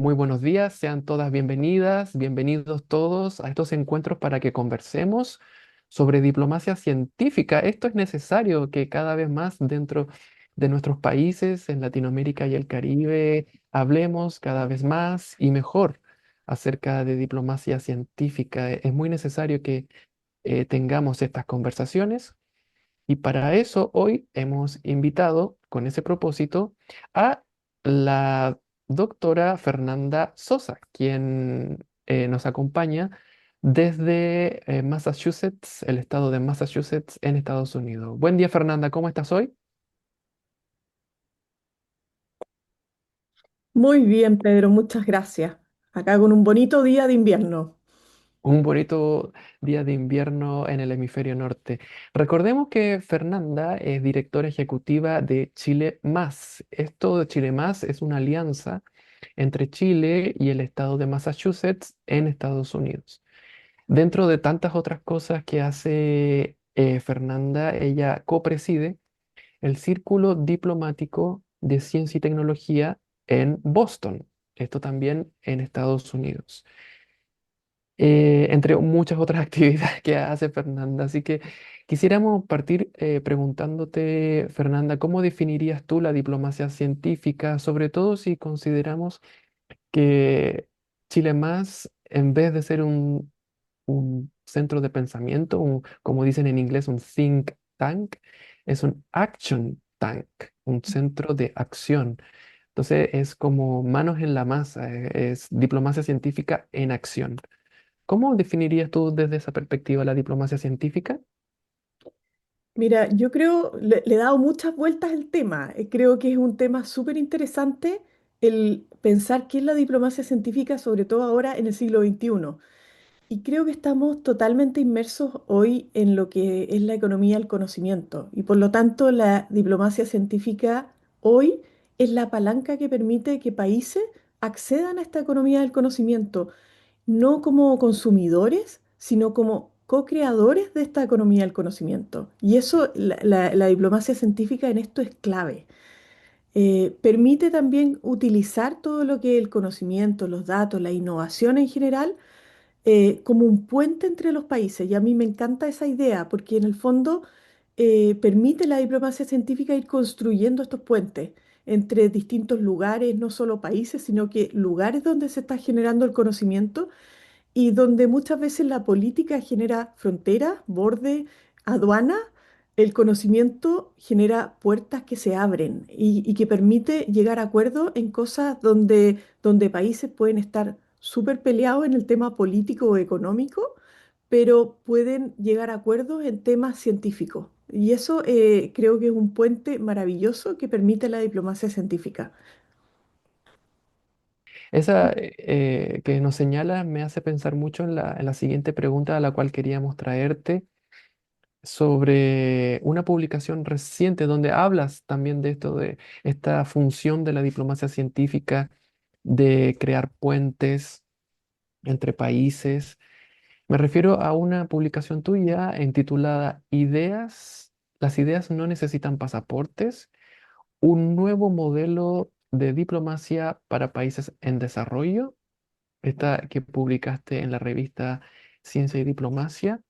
Muy buenos días, sean todas bienvenidas, bienvenidos todos a estos encuentros para que conversemos sobre diplomacia científica. Esto es necesario que cada vez más dentro de nuestros países, en Latinoamérica y el Caribe, hablemos cada vez más y mejor acerca de diplomacia científica. Es muy necesario que tengamos estas conversaciones. Y para eso hoy hemos invitado, con ese propósito, a la doctora Fernanda Sosa, quien nos acompaña desde Massachusetts, el estado de Massachusetts en Estados Unidos. Buen día, Fernanda, ¿cómo estás hoy? Muy bien, Pedro, muchas gracias. Acá con un bonito día de invierno. Un bonito día de invierno en el hemisferio norte. Recordemos que Fernanda es directora ejecutiva de Chile Más. Esto de Chile Más es una alianza entre Chile y el estado de Massachusetts en Estados Unidos. Dentro de tantas otras cosas que hace Fernanda, ella copreside el Círculo Diplomático de Ciencia y Tecnología en Boston. Esto también en Estados Unidos, entre muchas otras actividades que hace Fernanda. Así que quisiéramos partir preguntándote, Fernanda, ¿cómo definirías tú la diplomacia científica, sobre todo si consideramos que Chile Más, en vez de ser un centro de pensamiento, como dicen en inglés, un think tank, es un action tank, un centro de acción? Entonces es como manos en la masa, es diplomacia científica en acción. ¿Cómo definirías tú desde esa perspectiva la diplomacia científica? Mira, yo creo, le he dado muchas vueltas al tema. Creo que es un tema súper interesante el pensar qué es la diplomacia científica, sobre todo ahora en el siglo XXI. Y creo que estamos totalmente inmersos hoy en lo que es la economía del conocimiento. Y por lo tanto, la diplomacia científica hoy es la palanca que permite que países accedan a esta economía del conocimiento no como consumidores, sino como co-creadores de esta economía del conocimiento. Y eso, la diplomacia científica en esto es clave. Permite también utilizar todo lo que es el conocimiento, los datos, la innovación en general, como un puente entre los países. Y a mí me encanta esa idea, porque en el fondo permite la diplomacia científica ir construyendo estos puentes entre distintos lugares, no solo países, sino que lugares donde se está generando el conocimiento y donde muchas veces la política genera fronteras, borde, aduana, el conocimiento genera puertas que se abren y que permite llegar a acuerdos en cosas donde países pueden estar súper peleados en el tema político o económico, pero pueden llegar a acuerdos en temas científicos. Y eso creo que es un puente maravilloso que permite la diplomacia científica. Esa que nos señala me hace pensar mucho en la siguiente pregunta a la cual queríamos traerte sobre una publicación reciente donde hablas también de esto, de esta función de la diplomacia científica, de crear puentes entre países. Me refiero a una publicación tuya intitulada Ideas, las ideas no necesitan pasaportes, un nuevo modelo de diplomacia para países en desarrollo, esta que publicaste en la revista Ciencia y Diplomacia.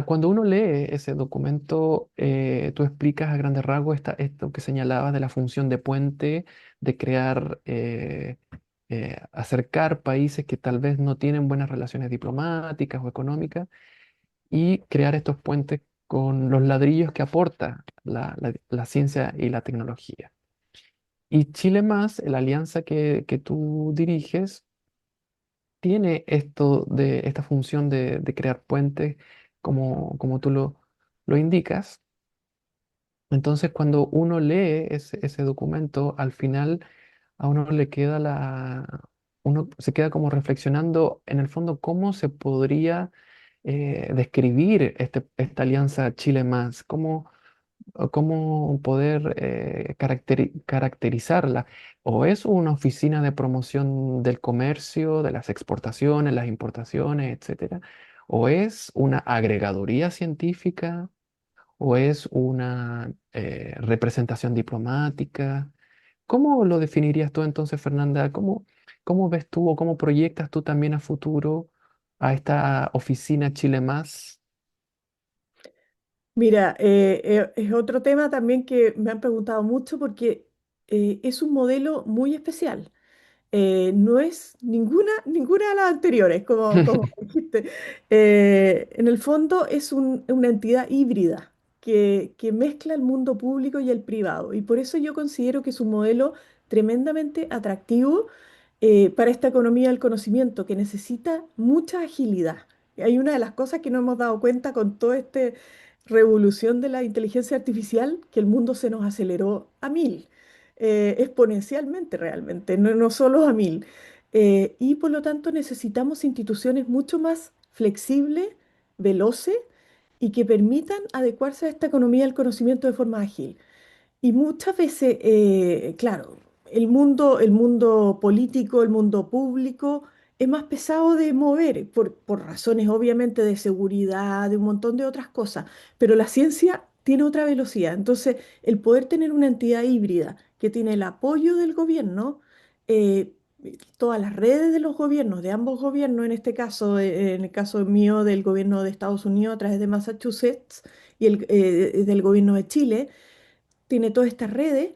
Cuando uno lee ese documento, tú explicas a grandes rasgos esto que señalabas de la función de puente, de crear, acercar países que tal vez no tienen buenas relaciones diplomáticas o económicas y crear estos puentes con los ladrillos que aporta la ciencia y la tecnología. Y Chile Más, la alianza que tú diriges, tiene esta función de crear puentes como tú lo indicas. Entonces, cuando uno lee ese documento, al final a uno le queda uno se queda como reflexionando en el fondo cómo se podría describir esta alianza Chile Más, cómo poder caracterizarla. O es una oficina de promoción del comercio, de las exportaciones, las importaciones, etcétera. O es una agregaduría científica, o es una representación diplomática. ¿Cómo lo definirías tú entonces, Fernanda? ¿Cómo ves tú o cómo proyectas tú también a futuro a esta oficina Chile Más? Mira, es otro tema también que me han preguntado mucho porque es un modelo muy especial. No es ninguna de las anteriores, como dijiste. En el fondo es una entidad híbrida que mezcla el mundo público y el privado. Y por eso yo considero que es un modelo tremendamente atractivo para esta economía del conocimiento, que necesita mucha agilidad. Hay una de las cosas que no hemos dado cuenta con toda esta revolución de la inteligencia artificial, que el mundo se nos aceleró a mil, exponencialmente realmente, no solo a mil. Y por lo tanto necesitamos instituciones mucho más flexibles, veloces y que permitan adecuarse a esta economía del conocimiento de forma ágil. Y muchas veces, claro, el mundo político, el mundo público es más pesado de mover por razones obviamente de seguridad, de un montón de otras cosas, pero la ciencia tiene otra velocidad. Entonces, el poder tener una entidad híbrida que tiene el apoyo del gobierno, eh, todas las redes de los gobiernos, de ambos gobiernos, en este caso, en el caso mío del gobierno de Estados Unidos a través de Massachusetts y del gobierno de Chile, tiene todas estas redes,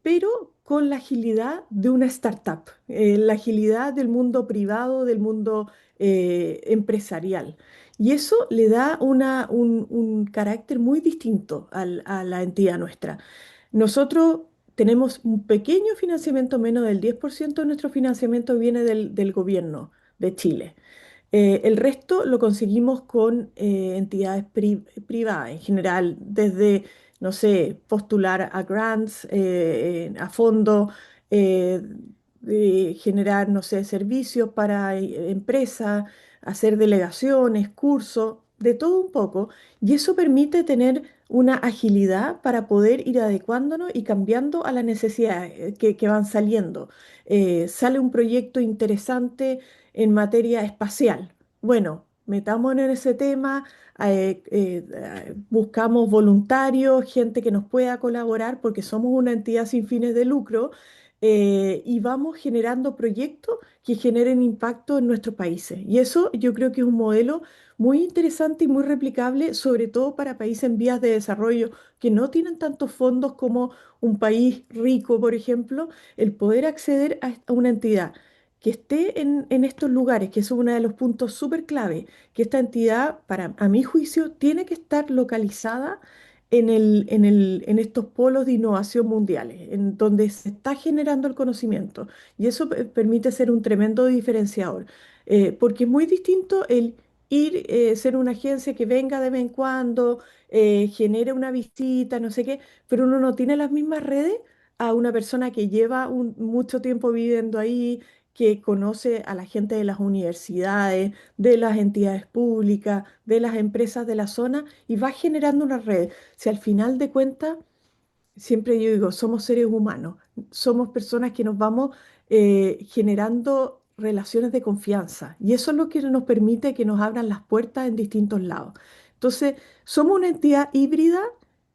pero con la agilidad de una startup, la agilidad del mundo privado, del mundo empresarial. Y eso le da un carácter muy distinto a la entidad nuestra. Nosotros tenemos un pequeño financiamiento, menos del 10% de nuestro financiamiento viene del gobierno de Chile. El resto lo conseguimos con entidades privadas en general, desde, no sé, postular a grants, a fondos, eh, generar, no sé, servicios para empresas, hacer delegaciones, cursos, de todo un poco. Y eso permite tener una agilidad para poder ir adecuándonos y cambiando a las necesidades que van saliendo. Sale un proyecto interesante en materia espacial. Bueno, metámonos en ese tema, buscamos voluntarios, gente que nos pueda colaborar, porque somos una entidad sin fines de lucro, y vamos generando proyectos que generen impacto en nuestros países. Y eso yo creo que es un modelo muy interesante y muy replicable, sobre todo para países en vías de desarrollo que no tienen tantos fondos como un país rico, por ejemplo, el poder acceder a una entidad que esté en estos lugares, que es uno de los puntos súper clave, que esta entidad, a mi juicio, tiene que estar localizada en estos polos de innovación mundiales, en donde se está generando el conocimiento. Y eso permite ser un tremendo diferenciador, porque es muy distinto el ir, ser una agencia que venga de vez en cuando, genere una visita, no sé qué, pero uno no tiene las mismas redes a una persona que lleva mucho tiempo viviendo ahí, que conoce a la gente de las universidades, de las entidades públicas, de las empresas de la zona y va generando una red. Si al final de cuentas, siempre yo digo, somos seres humanos, somos personas que nos vamos generando relaciones de confianza y eso es lo que nos permite que nos abran las puertas en distintos lados. Entonces, somos una entidad híbrida,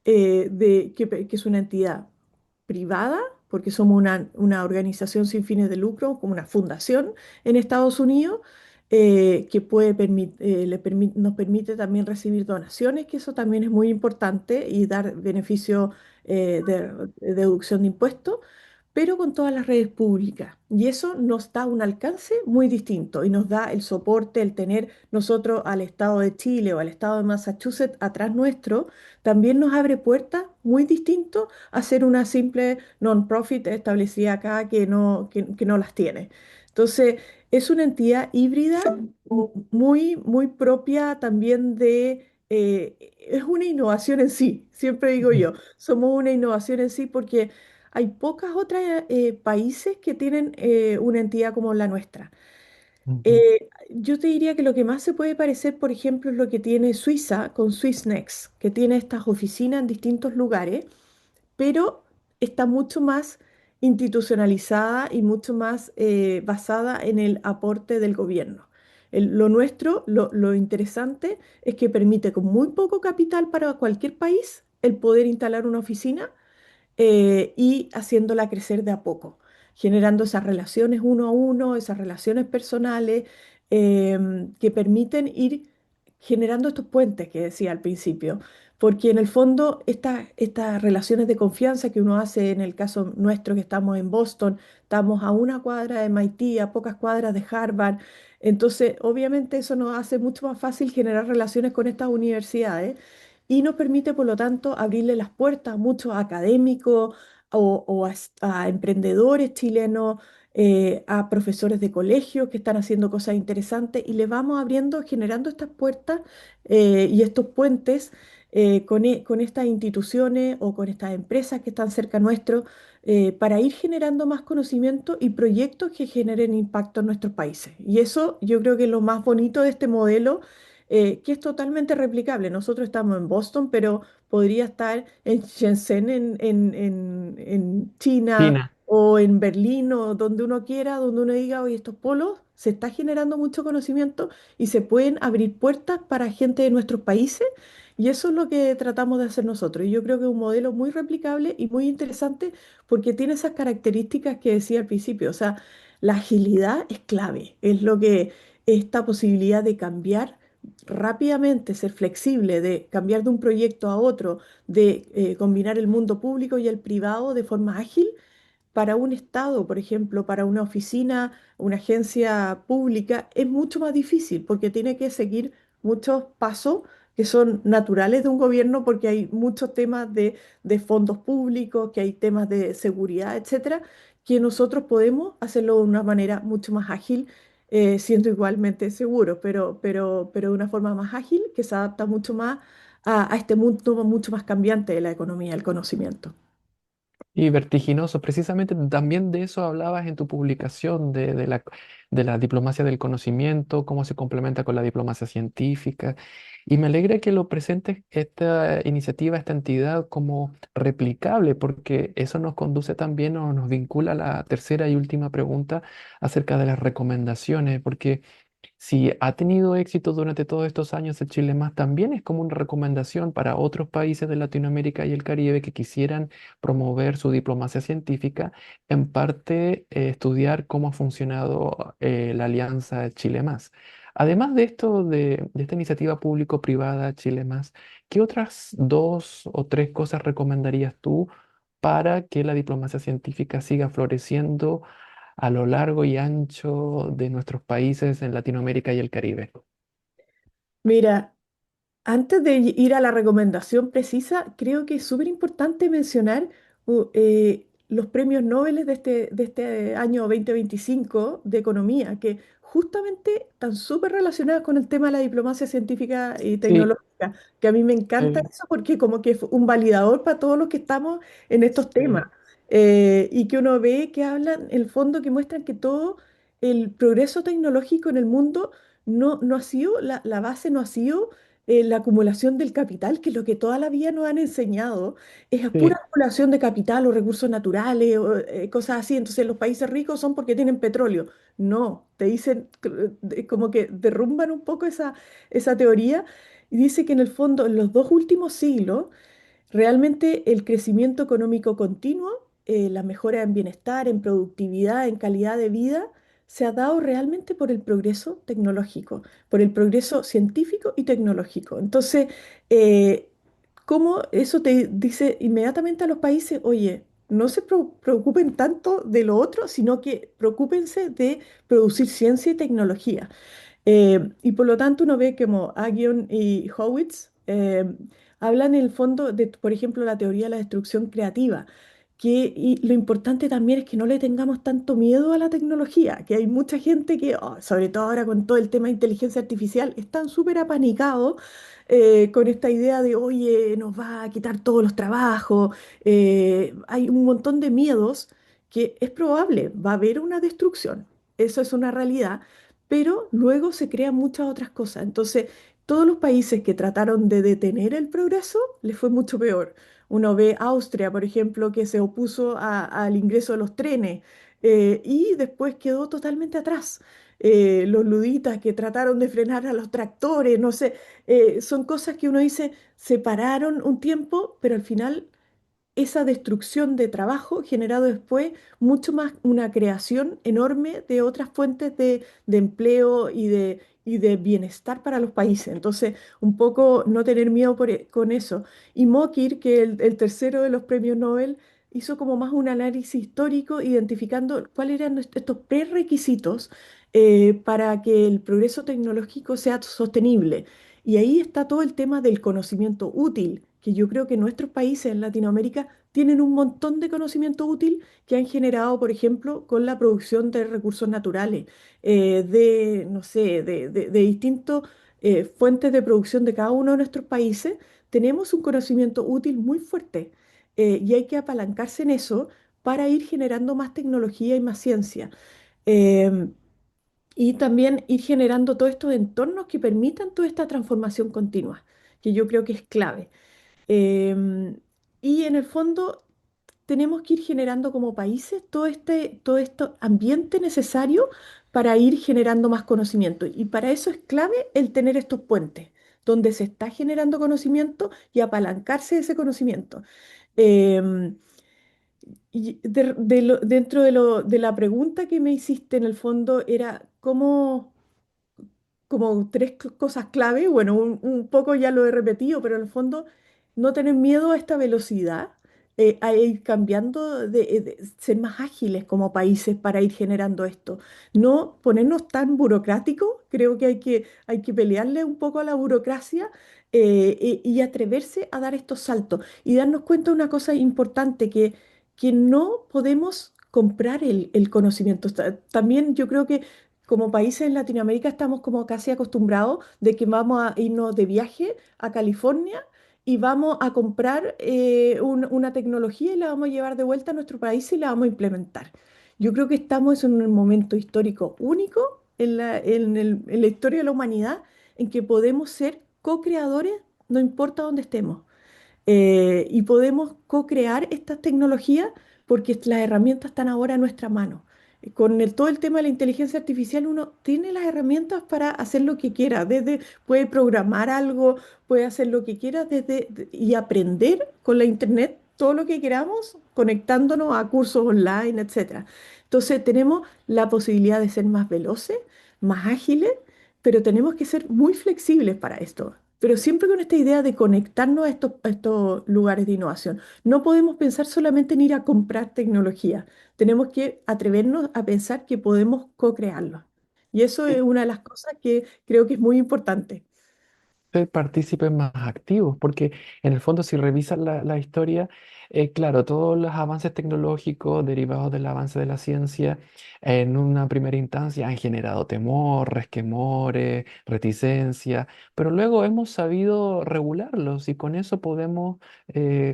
que es una entidad privada, porque somos una organización sin fines de lucro, como una fundación en Estados Unidos, que nos permite también recibir donaciones, que eso también es muy importante, y dar beneficios de deducción de impuestos, pero con todas las redes públicas. Y eso nos da un alcance muy distinto y nos da el soporte, el tener nosotros al Estado de Chile o al Estado de Massachusetts atrás nuestro, también nos abre puertas muy distinto a ser una simple non-profit establecida acá que no las tiene. Entonces, es una entidad híbrida muy propia también es una innovación en sí, siempre digo Ujú, yo, somos una innovación en sí porque hay pocas otras países que tienen una entidad como la nuestra. ujú, Yo te diría que lo que más se puede parecer, por ejemplo, es lo que tiene Suiza con SwissNext, que tiene estas oficinas en distintos lugares, pero está mucho más institucionalizada y mucho más basada en el aporte del gobierno. Lo nuestro, lo interesante es que permite con muy poco capital para cualquier país el poder instalar una oficina y haciéndola crecer de a poco, generando esas relaciones uno a uno, esas relaciones personales que permiten ir generando estos puentes que decía al principio. Porque en el fondo estas relaciones de confianza que uno hace, en el caso nuestro que estamos en Boston, estamos a una cuadra de MIT, a pocas cuadras de Harvard, entonces obviamente eso nos hace mucho más fácil generar relaciones con estas universidades y nos permite, por lo tanto, abrirle las puertas a muchos académicos o a emprendedores chilenos, a profesores de colegios que están haciendo cosas interesantes y le vamos abriendo, generando estas puertas y estos puentes con estas instituciones o con estas empresas que están cerca nuestro para ir generando más conocimiento y proyectos que generen impacto en nuestros países. Y eso yo creo que es lo más bonito de este modelo que es totalmente replicable. Nosotros estamos en Boston, pero podría estar en Shenzhen, en China China. o en Berlín o donde uno quiera, donde uno diga, oye, estos polos se está generando mucho conocimiento y se pueden abrir puertas para gente de nuestros países. Y eso es lo que tratamos de hacer nosotros. Y yo creo que es un modelo muy replicable y muy interesante porque tiene esas características que decía al principio. O sea, la agilidad es clave, es lo que esta posibilidad de cambiar rápidamente, ser flexible, de cambiar de un proyecto a otro, de combinar el mundo público y el privado de forma ágil, para un Estado, por ejemplo, para una oficina, una agencia pública, es mucho más difícil porque tiene que seguir muchos pasos que son naturales de un gobierno porque hay muchos temas de fondos públicos, que hay temas de seguridad, etcétera, que nosotros podemos hacerlo de una manera mucho más ágil, siendo igualmente seguros, pero de una forma más ágil que se adapta mucho más a este mundo mucho más cambiante de la economía del conocimiento. Y vertiginoso. Precisamente también de eso hablabas en tu publicación de la diplomacia del conocimiento, cómo se complementa con la diplomacia científica. Y me alegra que lo presentes esta iniciativa, esta entidad como replicable, porque eso nos conduce también o nos vincula a la tercera y última pregunta acerca de las recomendaciones, porque si ha tenido éxito durante todos estos años el Chile Más, también es como una recomendación para otros países de Latinoamérica y el Caribe que quisieran promover su diplomacia científica, en parte estudiar cómo ha funcionado la alianza Chile Más. Además de esto, de esta iniciativa público-privada Chile Más, ¿qué otras dos o tres cosas recomendarías tú para que la diplomacia científica siga floreciendo a lo largo y ancho de nuestros países en Latinoamérica y el Caribe? Mira, antes de ir a la recomendación precisa, creo que es súper importante mencionar los premios Nobel de este año 2025 de economía, que justamente están súper relacionados con el tema de la diplomacia científica y Sí, tecnológica, que a mí me encanta eh, eso porque como que es un validador para todos los que estamos en estos temas. sí, Y que uno ve que hablan, en el fondo, que muestran que todo el progreso tecnológico en el mundo no ha sido, la base no ha sido la acumulación del capital, que es lo que toda la vida nos han enseñado, es pura sí, acumulación de capital o recursos naturales o cosas así. Entonces los países ricos son porque tienen petróleo. No, te dicen como que derrumban un poco esa teoría y dice que en el fondo en los dos últimos siglos realmente el crecimiento económico continuo, la mejora en bienestar, en productividad, en calidad de vida, se ha dado realmente por el progreso tecnológico, por el progreso científico y tecnológico. Entonces, eh, ¿cómo eso te dice inmediatamente a los países, oye, no se preocupen tanto de lo otro, sino que preocúpense de producir ciencia y tecnología? Y por lo tanto uno ve como Agion y Howitz hablan en el fondo de, por ejemplo, la teoría de la destrucción creativa, y lo importante también es que no le tengamos tanto miedo a la tecnología, que hay mucha gente que, sobre todo ahora con todo el tema de inteligencia artificial, están súper apanicados con esta idea de, oye, nos va a quitar todos los trabajos. Hay un montón de miedos que es probable, va a haber una destrucción, eso es una realidad, pero luego se crean muchas otras cosas. Entonces, todos los países que trataron de detener el progreso les fue mucho peor. Uno ve Austria, por ejemplo, que se opuso al ingreso de los trenes y después quedó totalmente atrás. Los luditas que trataron de frenar a los tractores, no sé, son cosas que uno dice, se pararon un tiempo, pero al final esa destrucción de trabajo generado después mucho más una creación enorme de otras fuentes de empleo y de bienestar para los países. Entonces, un poco no tener miedo con eso. Y Mokir, que el tercero de los premios Nobel, hizo como más un análisis histórico identificando cuáles eran estos prerequisitos para que el progreso tecnológico sea sostenible. Y ahí está todo el tema del conocimiento útil, que yo creo que nuestros países en Latinoamérica tienen un montón de conocimiento útil que han generado, por ejemplo, con la producción de recursos naturales, no sé, de distintas fuentes de producción de cada uno de nuestros países. Tenemos un conocimiento útil muy fuerte y hay que apalancarse en eso para ir generando más tecnología y más ciencia. Em, y también ir generando todos estos entornos que permitan toda esta transformación continua, que yo creo que es clave. Em, y en el fondo tenemos que ir generando como países todo este ambiente necesario para ir generando más conocimiento. Y para eso es clave el tener estos puentes, donde se está generando conocimiento y apalancarse de ese conocimiento. Em, y dentro de la pregunta que me hiciste en el fondo era cómo como tres cosas clave. Bueno, un poco ya lo he repetido, pero en el fondo no tener miedo a esta velocidad, a ir cambiando, de ser más ágiles como países para ir generando esto. No ponernos tan burocráticos, creo que hay que pelearle un poco a la burocracia y atreverse a dar estos saltos y darnos cuenta de una cosa importante, que no podemos comprar el conocimiento. También yo creo que como países en Latinoamérica estamos como casi acostumbrados de que vamos a irnos de viaje a California y vamos a comprar una tecnología y la vamos a llevar de vuelta a nuestro país y la vamos a implementar. Yo creo que estamos en un momento histórico único en la historia de la humanidad en que podemos ser co-creadores, no importa dónde estemos, y podemos co-crear estas tecnologías porque las herramientas están ahora a nuestra mano. Con todo el tema de la inteligencia artificial, uno tiene las herramientas para hacer lo que quiera, puede programar algo, puede hacer lo que quiera y aprender con la internet todo lo que queramos, conectándonos a cursos online, etcétera. Entonces tenemos la posibilidad de ser más veloces, más ágiles, pero tenemos que ser muy flexibles para esto, pero siempre con esta idea de conectarnos a estos lugares de innovación. No podemos pensar solamente en ir a comprar tecnología, tenemos que atrevernos a pensar que podemos co-crearlo. Y eso es una de las cosas que creo que es muy importante. Ser partícipes más activos, porque en el fondo si revisas la historia, claro, todos los avances tecnológicos derivados del avance de la ciencia en una primera instancia han generado temor, resquemores, reticencia, pero luego hemos sabido regularlos y con eso podemos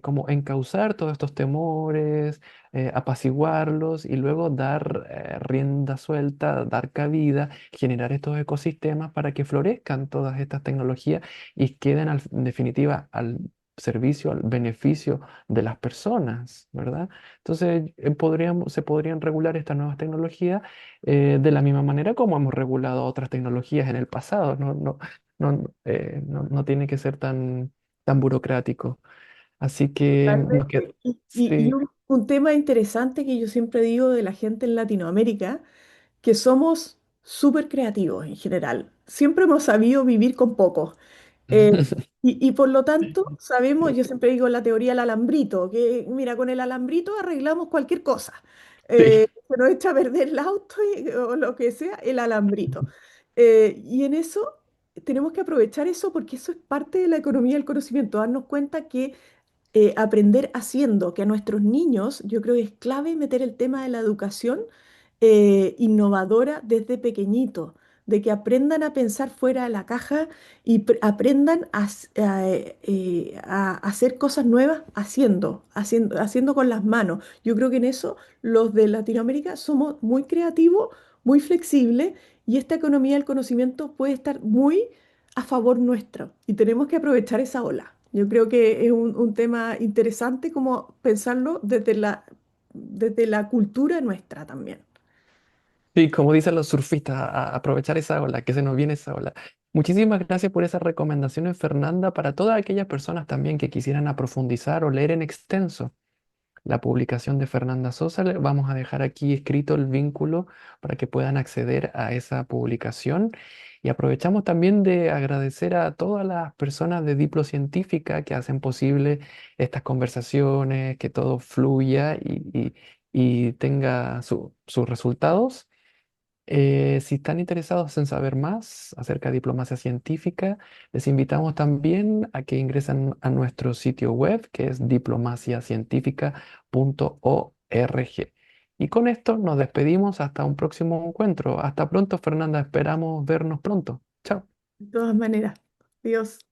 como encauzar todos estos temores, apaciguarlos y luego dar rienda suelta, dar cabida, generar estos ecosistemas para que florezcan todas estas tecnologías y queden en definitiva al servicio, al beneficio de las personas, ¿verdad? Entonces, se podrían regular estas nuevas tecnologías de la misma manera como hemos regulado otras tecnologías en el pasado. No tiene que ser tan burocrático. Así que Totalmente. Y sí. un tema interesante que yo siempre digo de la gente en Latinoamérica, que somos súper creativos en general. Siempre hemos sabido vivir con poco. Eh, y por lo tanto, sabemos, yo siempre digo la teoría del alambrito, que mira, con el alambrito arreglamos cualquier cosa. Sí. Se nos echa a perder el auto o lo que sea, el alambrito. Y en eso tenemos que aprovechar eso porque eso es parte de la economía del conocimiento, darnos cuenta que aprender haciendo, que a nuestros niños yo creo que es clave meter el tema de la educación innovadora desde pequeñito, de que aprendan a pensar fuera de la caja y aprendan a hacer cosas nuevas haciendo con las manos. Yo creo que en eso los de Latinoamérica somos muy creativos, muy flexibles y esta economía del conocimiento puede estar muy a favor nuestro y tenemos que aprovechar esa ola. Yo creo que es un tema interesante como pensarlo desde la cultura nuestra también. Sí, como dicen los surfistas, a aprovechar esa ola, que se nos viene esa ola. Muchísimas gracias por esas recomendaciones, Fernanda, para todas aquellas personas también que quisieran profundizar o leer en extenso. la publicación de Fernanda Sosa. Le vamos a dejar aquí escrito el vínculo para que puedan acceder a esa publicación. Y aprovechamos también de agradecer a todas las personas de Diplo Científica que hacen posible estas conversaciones, que todo fluya y tenga sus resultados. Si están interesados en saber más acerca de diplomacia científica, les invitamos también a que ingresen a nuestro sitio web, que es diplomaciacientifica.org. Y con esto nos despedimos hasta un próximo encuentro. Hasta pronto, Fernanda. Esperamos vernos pronto. Chao. De todas maneras. Dios.